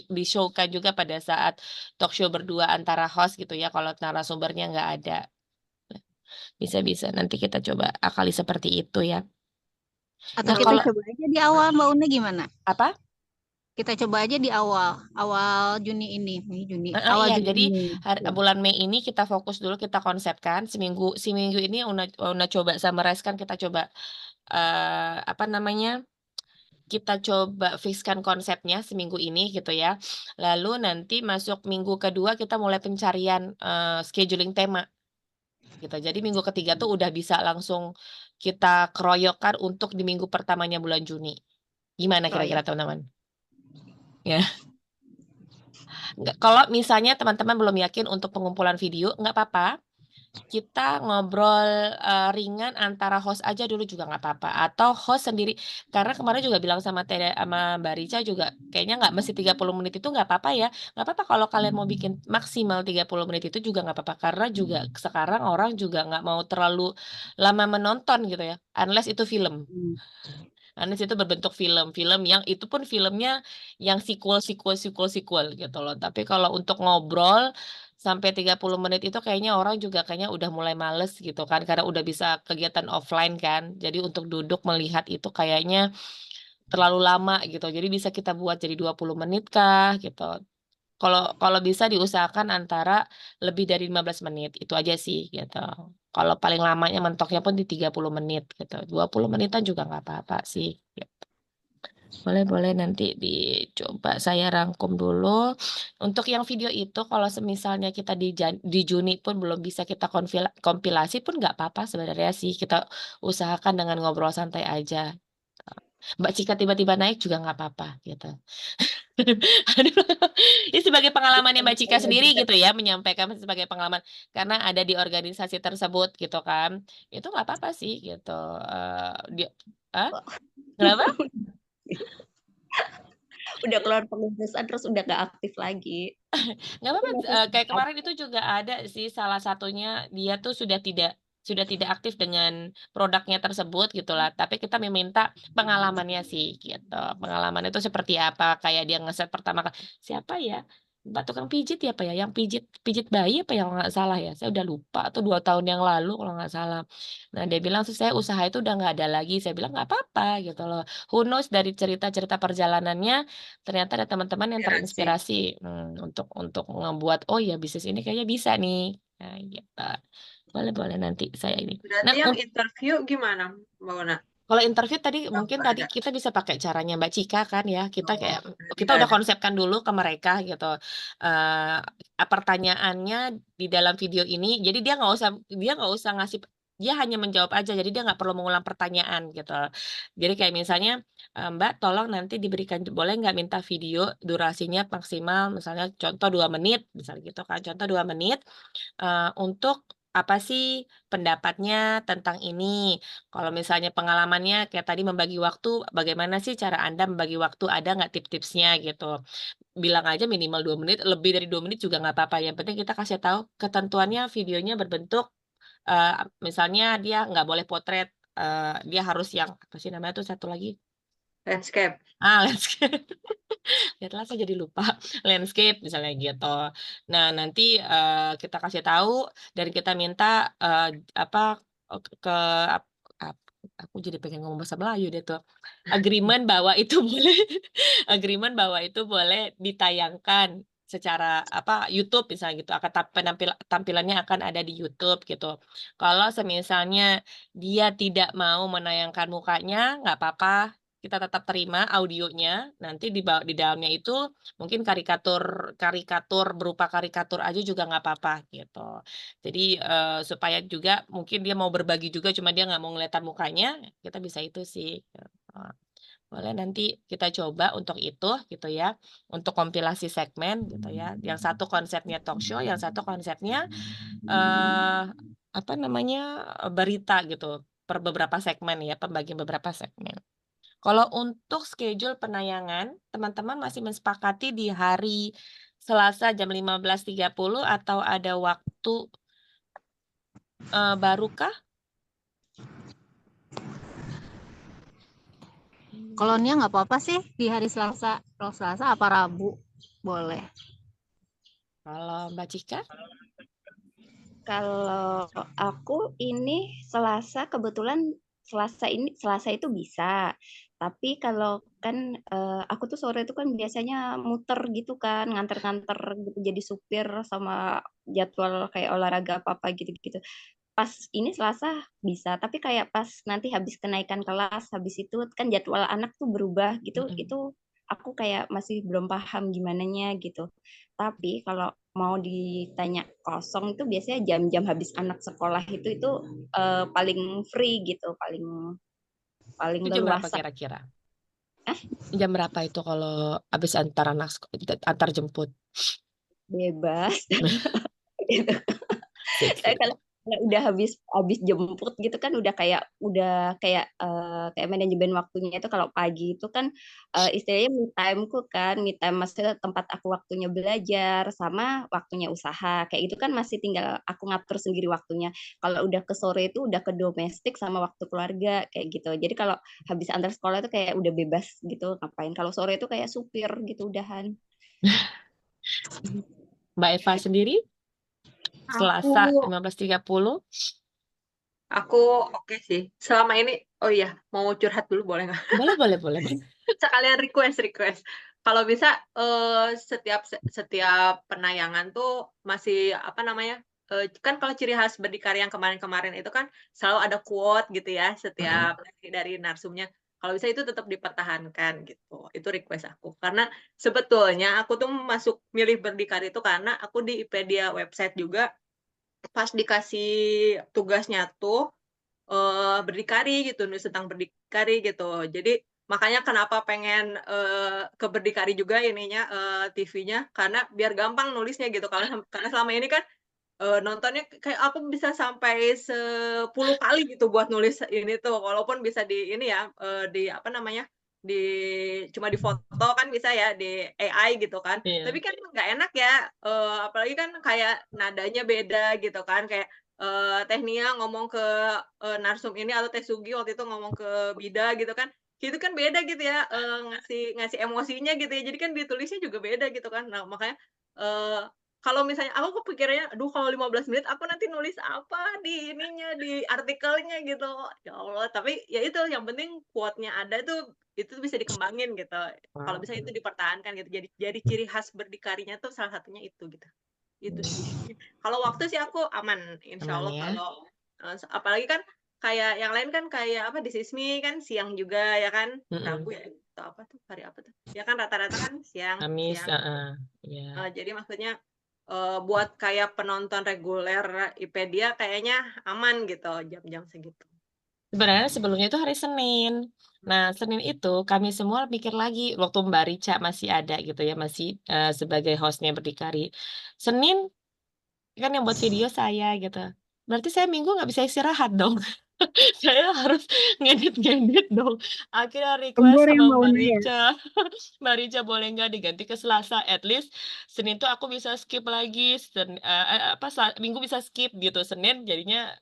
di-show-kan juga pada saat talk show berdua antara host gitu ya kalau narasumbernya nggak ada. Bisa nanti kita coba akali seperti itu ya. Atau Nah, kita kalau coba aja di awal Mbak Una gimana? apa? Kita coba aja di awal Juni ini. Awal Iya, Juni jadi ini. Ya. bulan Mei ini kita fokus dulu, kita konsepkan seminggu ini Una coba summarize-kan, kita coba apa namanya? Kita coba fixkan konsepnya seminggu ini gitu ya. Lalu nanti masuk minggu kedua kita mulai pencarian scheduling tema gitu. Jadi minggu ketiga tuh udah bisa langsung kita keroyokkan untuk di minggu pertamanya bulan Juni. Gimana kira-kira teman-teman? Ya. Kalau misalnya teman-teman belum yakin untuk pengumpulan video, nggak apa-apa. kita ngobrol ringan antara host aja dulu juga nggak apa-apa, atau host sendiri, karena kemarin juga bilang sama sama Mbak Rica juga kayaknya nggak mesti 30 menit itu nggak apa-apa ya, nggak apa-apa kalau kalian mau bikin maksimal 30 menit itu juga nggak apa-apa, karena juga sekarang orang juga nggak mau terlalu lama menonton gitu ya, unless itu film. Unless itu berbentuk film yang itu pun filmnya yang sequel gitu loh. Tapi kalau untuk ngobrol sampai 30 menit itu kayaknya orang juga kayaknya udah mulai males gitu kan, karena udah bisa kegiatan offline kan. Jadi untuk duduk melihat itu kayaknya terlalu lama gitu. Jadi bisa kita buat jadi 20 menit kah gitu. Kalau kalau bisa diusahakan antara lebih dari 15 menit, itu aja sih gitu. Kalau paling lamanya mentoknya pun di 30 menit gitu. 20 menitan juga nggak apa-apa sih. Gitu. Boleh nanti dicoba saya rangkum dulu. Untuk yang video itu kalau semisalnya kita di Juni pun belum bisa kita kompilasi pun nggak apa-apa sebenarnya sih. Kita usahakan dengan ngobrol santai aja. Mbak Cika tiba-tiba naik juga nggak apa-apa gitu. Aduh, ini sebagai pengalamannya Mbak Cika sendiri gitu ya, menyampaikan sebagai pengalaman karena ada di organisasi tersebut gitu kan, itu nggak apa-apa sih gitu. Dia, kenapa? Udah keluar pengurusan terus udah gak aktif lagi. Nggak apa-apa. Kayak kemarin itu juga ada sih salah satunya dia tuh sudah tidak aktif dengan produknya tersebut gitulah. Tapi kita meminta pengalamannya sih gitu. Pengalaman itu seperti apa? Kayak dia ngeset pertama kali siapa ya? Mbak tukang pijit ya apa ya? Yang pijit bayi apa yang nggak salah ya? Saya udah lupa. Tuh 2 tahun yang lalu kalau nggak salah. Nah dia bilang saya usaha itu udah nggak ada lagi. Saya bilang nggak apa-apa gitu loh. Who knows dari cerita-cerita perjalanannya ternyata ada teman-teman yang Inspirasi. terinspirasi untuk ngebuat oh ya bisnis ini kayaknya bisa nih. Nah, gitu. Boleh nanti saya ini. Nah, Berarti yang interview gimana, Mbak Una? kalau interview tadi mungkin Nggak tadi ada. kita bisa pakai caranya Mbak Cika kan ya. Kita kayak Berarti kita nggak udah ada. konsepkan dulu ke mereka gitu. Pertanyaannya di dalam video ini, jadi dia nggak usah ngasih, dia hanya menjawab aja. Jadi dia nggak perlu mengulang pertanyaan gitu. Jadi kayak misalnya Mbak tolong nanti diberikan boleh nggak minta video durasinya maksimal misalnya contoh 2 menit misalnya gitu kan. Contoh 2 menit untuk apa sih pendapatnya tentang ini. Kalau misalnya pengalamannya kayak tadi membagi waktu, bagaimana sih cara Anda membagi waktu? Ada nggak tips-tipsnya gitu? Bilang aja minimal 2 menit, lebih dari 2 menit juga nggak apa-apa. Yang penting kita kasih tahu ketentuannya videonya berbentuk, misalnya dia nggak boleh potret, dia harus yang apa sih namanya tuh satu lagi? Landscape. Landscape. Lihatlah saya jadi lupa. Landscape misalnya gitu. Nah, nanti kita kasih tahu dan kita minta apa ke aku jadi pengen ngomong bahasa Melayu deh tuh. Agreement bahwa itu boleh agreement bahwa itu boleh ditayangkan secara apa YouTube misalnya gitu akan tampilannya akan ada di YouTube gitu. Kalau semisalnya dia tidak mau menayangkan mukanya nggak apa-apa, kita tetap terima audionya. Nanti di dalamnya itu mungkin karikatur berupa karikatur aja juga nggak apa-apa gitu. Jadi supaya juga mungkin dia mau berbagi juga cuma dia nggak mau ngeliatan mukanya, kita bisa itu sih. Boleh nanti kita coba untuk itu gitu ya, untuk kompilasi segmen gitu ya. Yang satu konsepnya talk show, yang satu konsepnya apa namanya berita gitu per beberapa segmen ya, pembagian beberapa segmen. Kalau untuk schedule penayangan, teman-teman masih mensepakati di hari Selasa jam 15.30 atau ada waktu barukah? Kalau Nia nggak apa-apa sih di hari Selasa. Kalau Selasa apa Rabu boleh. Kalau Mbak Cika? Kalau aku ini Selasa kebetulan Selasa itu bisa. Tapi kalau kan aku tuh sore itu kan biasanya muter gitu kan, nganter-nganter gitu jadi supir sama jadwal kayak olahraga apa-apa gitu-gitu. Pas ini Selasa bisa, tapi kayak pas nanti habis kenaikan kelas, habis itu kan jadwal anak tuh berubah gitu, itu aku kayak masih belum paham gimananya gitu. Tapi kalau mau ditanya kosong itu biasanya jam-jam habis anak sekolah itu paling free gitu, paling Itu jam berapa leluasa. kira-kira? Jam berapa itu kalau habis antar jemput? Bebas. Gitu. Sip. Kalau udah habis jemput gitu kan udah kayak manajemen waktunya itu kalau pagi itu kan istilahnya me time-ku kan, me time maksudnya tempat aku waktunya belajar sama waktunya usaha. Kayak gitu kan masih tinggal aku ngatur sendiri waktunya. Kalau udah ke sore itu udah ke domestik sama waktu keluarga kayak gitu. Jadi kalau habis antar sekolah itu kayak udah bebas gitu ngapain. Kalau sore itu kayak supir gitu udahan. Mbak Eva sendiri, Aku Selasa 15.30. aku oke sih. Selama ini, oh iya, mau curhat dulu boleh nggak? Boleh, boleh, boleh. Sekalian request. Kalau bisa setiap penayangan tuh masih apa namanya? Kan kalau ciri khas berdikari yang kemarin-kemarin itu kan selalu ada quote gitu ya setiap dari narsumnya. Kalau bisa itu tetap dipertahankan gitu. Itu request aku. Karena sebetulnya aku tuh masuk milih berdikari itu karena aku di IPedia website juga pas dikasih tugasnya tuh berdikari gitu, nulis tentang berdikari gitu. Jadi makanya kenapa pengen ke berdikari juga ininya TV-nya karena biar gampang nulisnya gitu. Karena selama ini kan nontonnya kayak aku bisa sampai 10 kali gitu buat nulis ini tuh, walaupun bisa di ini ya, di apa namanya, cuma difoto kan bisa ya, di AI gitu kan. Iya. Tapi kan nggak enak ya, apalagi kan kayak nadanya beda gitu kan, kayak, Teh Nia ngomong ke, narsum ini atau Teh Sugi waktu itu ngomong ke Bida gitu kan, itu kan beda gitu ya, ngasih ngasih emosinya gitu ya, jadi kan ditulisnya juga beda gitu kan. Nah makanya, eee kalau misalnya aku kepikirannya, aduh kalau 15 menit aku nanti nulis apa di ininya, di artikelnya gitu. Ya Allah, tapi ya itu yang penting quote-nya ada tuh, itu bisa dikembangin gitu. Kalau bisa itu dipertahankan gitu. Jadi ciri khas berdikarinya tuh salah satunya itu gitu. Itu sih. Kalau waktu sih aku aman, insya Aman Allah ya. kalau apalagi kan kayak yang lain kan kayak apa di Sismi kan siang juga ya kan, Rabu ya atau apa tuh hari apa tuh? Ya kan rata-rata kan siang Kamis, siang. ya. Jadi maksudnya buat kayak penonton reguler IPedia kayaknya aman gitu jam-jam segitu. Sebenarnya sebelumnya itu hari Senin. Nah, Senin itu kami semua mikir lagi waktu Mbak Rica masih ada gitu ya, masih sebagai hostnya berdikari. Senin kan yang buat video saya gitu. Berarti saya Minggu nggak bisa istirahat dong. Saya harus ngedit-ngedit dong. Akhirnya request Lembur ya sama Mbak Mbak Una ya. Rica. Mbak Rica boleh nggak diganti ke Selasa? At least Senin tuh aku bisa skip lagi. Minggu bisa skip gitu. Senin jadinya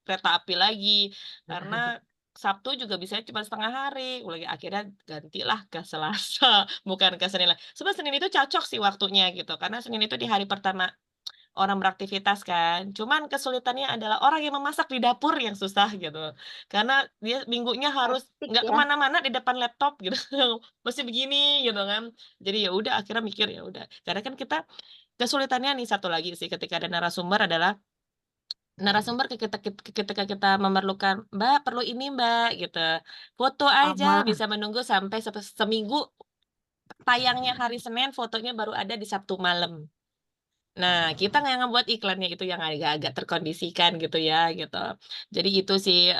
kereta api lagi. Karena Sabtu juga bisa cuma setengah hari. Akhirnya gantilah ke Selasa, bukan ke Senin lah. Sebenarnya Senin itu cocok sih waktunya gitu. Karena Senin itu di hari pertama orang beraktivitas kan. Cuman kesulitannya adalah orang yang memasak di dapur yang susah gitu. Karena dia minggunya harus Hektik nggak ya. kemana-mana di depan laptop gitu. Mesti begini gitu kan. Jadi ya udah akhirnya mikir ya udah. Karena kan kita kesulitannya nih satu lagi sih ketika ada narasumber adalah narasumber ketika kita memerlukan, "Mbak, perlu ini, Mbak," gitu. Foto aja Sama. bisa menunggu sampai seminggu tayangnya hari Senin, fotonya baru ada di Sabtu malam. Nah, kita nggak ngebuat iklannya itu yang agak-agak terkondisikan gitu ya, gitu. Jadi itu sih,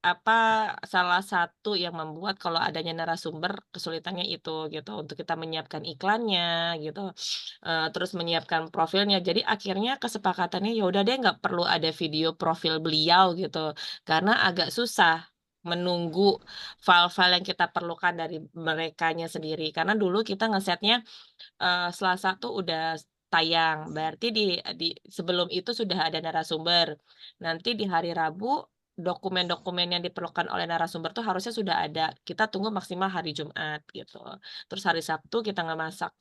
apa, salah satu yang membuat kalau adanya narasumber kesulitannya itu, gitu, untuk kita menyiapkan iklannya gitu, terus menyiapkan profilnya. Jadi akhirnya kesepakatannya ya udah deh nggak perlu ada video profil beliau gitu, karena agak susah menunggu file-file yang kita perlukan dari merekanya sendiri. Karena dulu kita ngesetnya Selasa tuh udah tayang, berarti di sebelum itu sudah ada narasumber. Nanti di hari Rabu, dokumen-dokumen yang diperlukan oleh narasumber tuh harusnya sudah ada. Kita tunggu maksimal hari Jumat gitu. Terus hari Sabtu kita ngemasak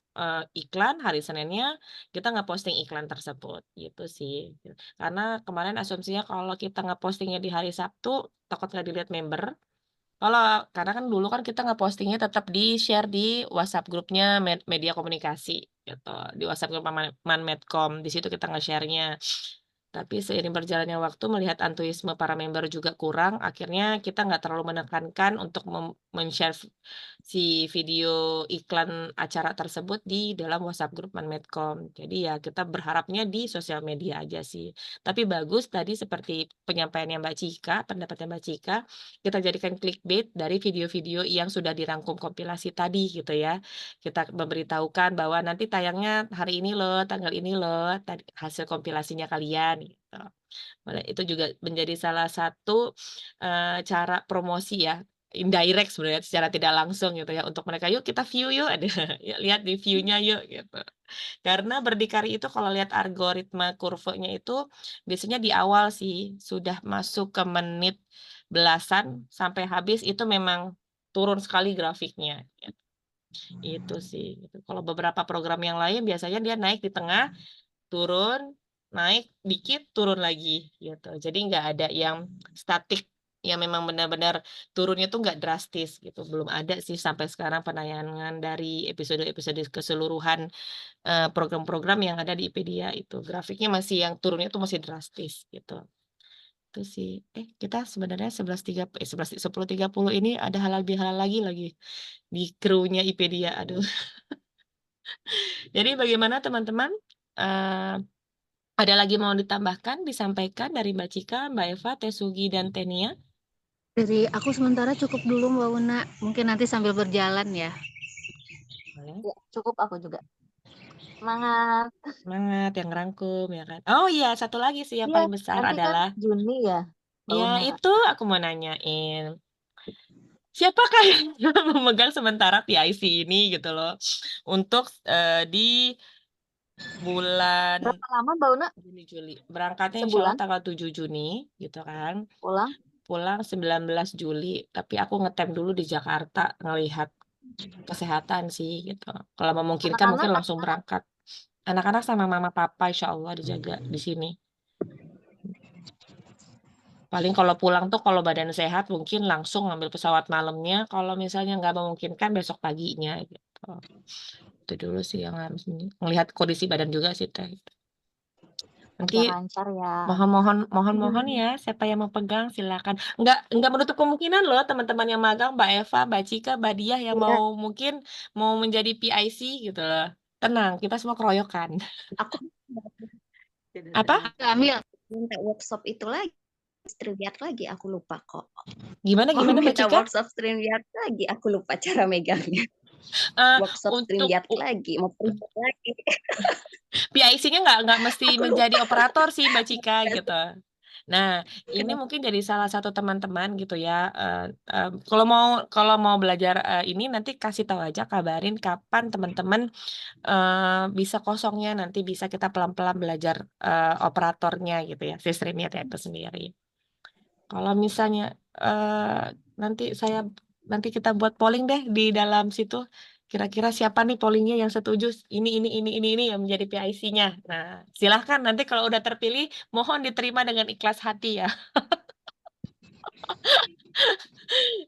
iklan, hari Seninnya kita ngeposting iklan tersebut, gitu sih. Karena kemarin asumsinya kalau kita ngepostingnya di hari Sabtu, takut nggak dilihat member. Karena kan dulu kan kita ngepostingnya tetap di-share di WhatsApp grupnya media komunikasi gitu, di WhatsApp grup Manmedcom, di situ kita nge-share-nya. Tapi seiring berjalannya waktu melihat antusiasme para member juga kurang, akhirnya kita nggak terlalu menekankan untuk men-share si video iklan acara tersebut di dalam WhatsApp grup Manmedcom. Jadi ya kita berharapnya di sosial media aja sih. Tapi bagus tadi seperti penyampaiannya Mbak Cika, pendapatnya Mbak Cika, kita jadikan clickbait dari video-video yang sudah dirangkum kompilasi tadi gitu ya. Kita memberitahukan bahwa nanti tayangnya hari ini loh, tanggal ini loh, hasil kompilasinya kalian gitu. Itu juga menjadi salah satu cara promosi ya, indirect sebenarnya secara tidak langsung gitu ya untuk mereka, yuk kita view yuk, ada lihat di view-nya yuk gitu. Karena berdikari itu kalau lihat algoritma kurvanya itu biasanya di awal sih sudah masuk ke menit belasan sampai habis itu memang turun sekali grafiknya. Gitu. Itu sih. Gitu. Kalau beberapa program yang lain biasanya dia naik di tengah, turun, naik dikit, turun lagi gitu. Jadi nggak ada yang statik, yang memang benar-benar turunnya tuh nggak drastis gitu. Belum ada sih sampai sekarang penayangan dari episode-episode keseluruhan program-program yang ada di IPedia itu. Grafiknya masih yang turunnya tuh masih drastis gitu. Itu sih. Kita sebenarnya 10.30 ini ada halal bihalal lagi di krunya IPedia. Aduh. Jadi bagaimana teman-teman? Ada lagi mau ditambahkan, disampaikan dari Mbak Cika, Mbak Eva, Teh Sugi, dan Tenia? Dari aku sementara cukup dulu Mbak Una. Mungkin nanti sambil berjalan ya. Boleh. Ya, cukup aku juga. Semangat. Semangat yang rangkum ya kan. Oh iya, satu lagi sih yang Iya, paling besar nanti kan adalah Juni ya, Mbak ya Una. itu aku mau nanyain. Siapakah yang memegang sementara PIC ini gitu loh. Untuk di bulan Berapa lama Mbak Una Juli. Berangkatnya insya sebulan Allah tanggal 7 Juni gitu kan. pulang? Pulang 19 Juli. Tapi aku ngetem dulu di Jakarta ngelihat kesehatan sih gitu. Kalau memungkinkan mungkin Anak-anak langsung berangkat. Anak-anak sama mama papa insya Allah dijaga di sini. Paling kalau pulang tuh kalau badan sehat mungkin langsung ngambil pesawat malamnya. Kalau misalnya nggak memungkinkan besok paginya gitu. Itu dulu sih yang harus melihat kondisi badan juga sih Teh. Nanti lancar ya. mohon ya siapa yang mau pegang silakan. Nggak menutup kemungkinan loh teman-teman yang magang, Mbak Eva, Mbak Cika, Mbak Diah yang Iya. mau mungkin mau menjadi PIC gitu loh. Tenang, kita semua keroyokan. Aku Apa? Ambil. minta workshop itu lagi, StreamYard lagi, aku lupa kok. Gimana Mau Mbak minta Cika? workshop StreamYard lagi, aku lupa cara megangnya. Workshop Untuk StreamYard lagi, mau private lagi. PIC-nya nggak mesti Aku menjadi lupa. operator sih Mbak Cika gitu. Nah, ini Kenapa? mungkin jadi salah satu teman-teman gitu ya. Kalau mau belajar ini nanti kasih tahu aja, kabarin kapan teman-teman bisa kosongnya, nanti bisa kita pelan-pelan belajar operatornya gitu ya, si StreamYard itu sendiri. Kalau misalnya nanti kita buat polling deh di dalam situ. Kira-kira siapa nih pollingnya yang setuju ini yang menjadi PIC-nya. Nah, silahkan nanti kalau udah terpilih, mohon diterima dengan ikhlas hati ya.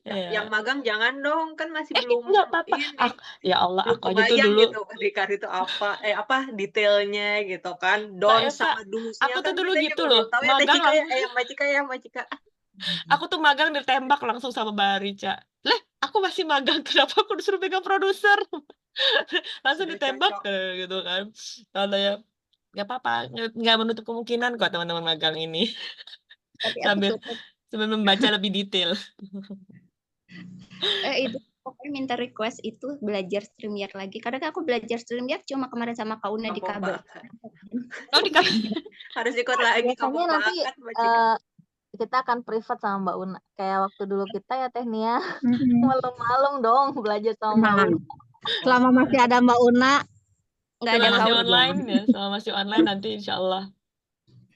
Yang magang jangan dong, kan masih belum Nggak apa-apa. ini. Ya Allah, Belum aku aja tuh kebayang dulu. gitu berdikari itu apa detailnya gitu kan. Mbak Don Eva, sama dusnya aku kan tuh dulu kita gitu juga loh. belum tahu ya Teh Magang Cika ya. langsung. Mbak Cika. Aku tuh magang ditembak langsung sama Mbak Rica. Aku masih magang, kenapa aku disuruh pegang produser? Langsung Sudah ditembak cocok. gitu kan. Kalau ya nggak apa-apa, nggak menutup kemungkinan kok teman-teman magang ini. Tapi aku sambil suka membaca lebih detail. itu pokoknya minta request itu belajar StreamYard lagi. Karena kan aku belajar StreamYard cuma kemarin sama Kak Una di kabar. Oh, harus ikut lagi. Biasanya nanti kita akan privat sama Mbak Una. Kayak waktu dulu kita ya Teh Nia. Malam-malam dong belajar sama Mbak Una. Selama masih ada Mbak Una, nggak ada masih kabar. online ya, selama masih online nanti insya Allah.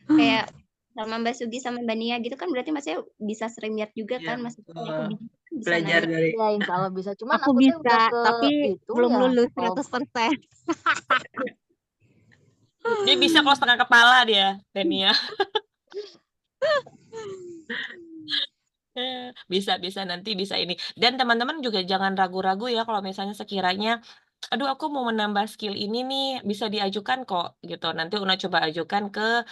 Kayak sama Mbak Sugi sama Mbak Nia gitu kan berarti masnya bisa StreamYard juga kan, maksudnya aku bisa belajar nanya. dari Ya insya Allah bisa. Cuman aku tuh bisa, udah ke tapi itu belum ya. lulus kalau 100%. Dia bisa kalau setengah kepala dia, Tenia. Bisa nanti bisa ini. Dan teman-teman juga jangan ragu-ragu ya kalau misalnya sekiranya aduh aku mau menambah skill ini nih, bisa diajukan kok gitu. Nanti Una coba ajukan ke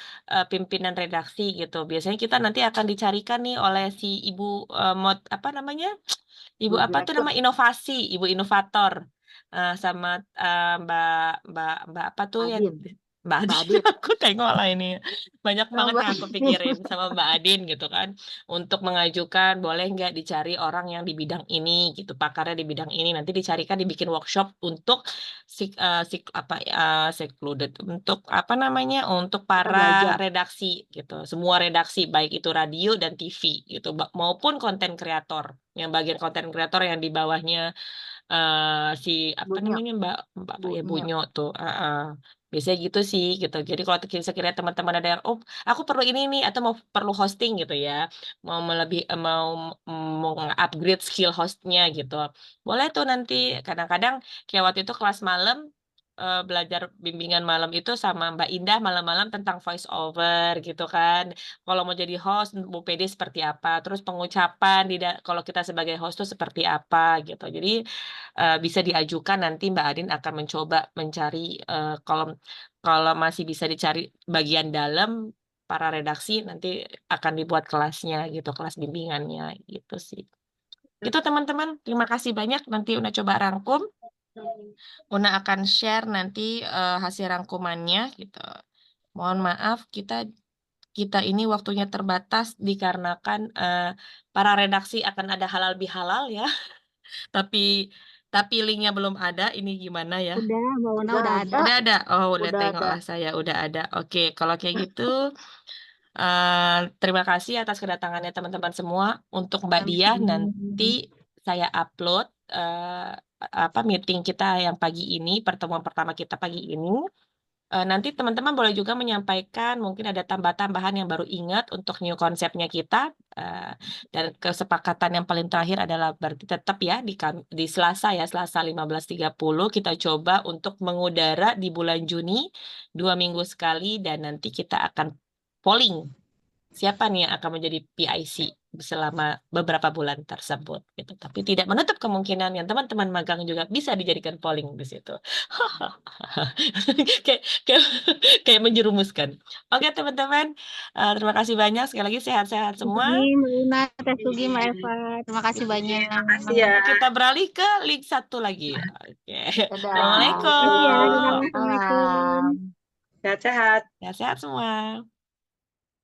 pimpinan redaksi gitu. Biasanya kita nanti akan dicarikan nih oleh si Ibu apa namanya? Ibu apa tuh nama inovasi, Ibu inovator. Sama Mbak apa tuh ya, Mbak Mbak Adin, Adin. aku tengok lah ini. Banyak Oh, banget Mbak yang aku Adin. pikirin sama Mbak Adin gitu kan. Untuk mengajukan, boleh nggak dicari orang yang di bidang ini gitu, pakarnya di bidang ini. Nanti dicarikan, dibikin workshop untuk secluded, untuk apa namanya, untuk Kita para belajar. redaksi gitu. Semua redaksi, baik itu radio dan TV gitu, maupun konten kreator. Yang bagian konten kreator yang di bawahnya si apa Bunyo. namanya Mbak ya Bunyo. Bunyo tuh. Biasanya gitu sih gitu. Jadi kalau sekiranya teman-teman ada yang, oh aku perlu ini nih, atau mau perlu hosting gitu ya, mau upgrade skill hostnya gitu, boleh tuh nanti. Kadang-kadang kayak waktu itu kelas malam, belajar bimbingan malam itu sama Mbak Indah malam-malam tentang voice over gitu kan. Kalau mau jadi host, Bu PD seperti apa, terus pengucapan kalau kita sebagai host tuh seperti apa gitu. Jadi bisa diajukan, nanti Mbak Adin akan mencoba mencari, kalau masih bisa dicari bagian dalam para redaksi, nanti akan dibuat kelasnya gitu, kelas bimbingannya gitu sih. Itu teman-teman, terima kasih banyak. Nanti Una coba rangkum, Una akan share nanti hasil rangkumannya gitu. Mohon maaf, kita ini waktunya terbatas dikarenakan para redaksi akan ada halal bihalal ya. Tapi linknya belum ada. Ini gimana ya? Udah, Mbak Una Udah udah ada. ada. Udah ada. Oh, udah Udah ada. tengoklah saya. Udah ada. Oke, kalau kayak gitu, terima kasih atas kedatangannya teman-teman semua. Untuk Mbak Dia, nanti saya upload meeting kita yang pagi ini, pertemuan pertama kita pagi ini. Nanti teman-teman boleh juga menyampaikan, mungkin ada tambah-tambahan yang baru ingat untuk new konsepnya kita. Dan kesepakatan yang paling terakhir adalah berarti tetap ya di Selasa ya, Selasa 15.30 kita coba untuk mengudara di bulan Juni 2 minggu sekali, dan nanti kita akan polling siapa nih yang akan menjadi PIC selama beberapa bulan tersebut gitu. Tapi tidak menutup kemungkinan yang teman-teman magang juga bisa dijadikan polling di situ. kayak kayak kayak menjerumuskan. Oke teman-teman, terima kasih banyak, sekali lagi sehat-sehat semua. Mbak Una, Teh Sugi, Mbak Eva. Terima kasih banyak. Terima kasih ya. Kita beralih ke link satu lagi. Oke. Dadah. Terima kasih ya. Assalamualaikum. Dadah, Assalamualaikum. Malam. Sehat-sehat. Sehat-sehat semua.